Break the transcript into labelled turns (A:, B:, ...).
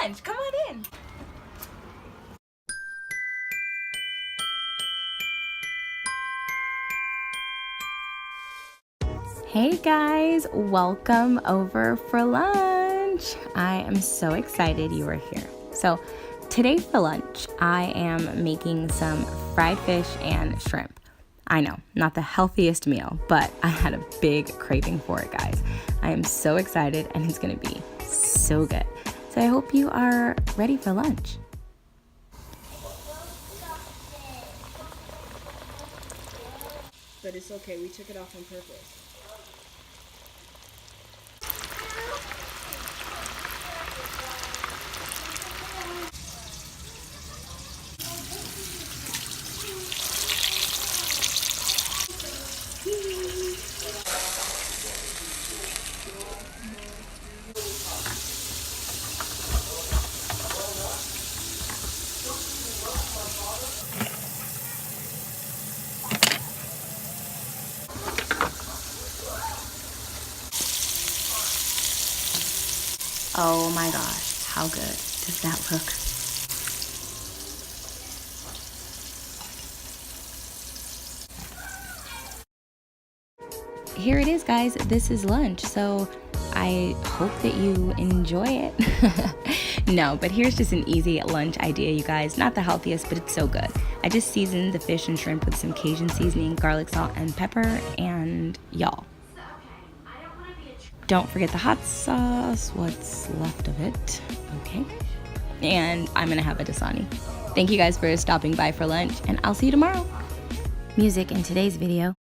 A: lunch. Come on in. Hey guys, welcome over for lunch. I am so excited you are here. So today for lunch, I am making some fried fish and shrimp. I know, not the healthiest meal, but I had a big craving for it, guys. I am so excited and it's gonna be so good. So I hope you are ready for lunch.
B: But it's okay, we took it off on purpose.
A: Oh my gosh, how good does that look? Here it is, guys. This is lunch, so I hope that you enjoy it. No, but here's just an easy lunch idea, you guys. Not the healthiest, but it's so good. I just seasoned the fish and shrimp with some Cajun seasoning, garlic, salt, and pepper, and y'all, don't forget the hot sauce, what's left of it, okay? And I'm gonna have a Dasani. Thank you guys for stopping by for lunch, and I'll see you tomorrow. Music in today's video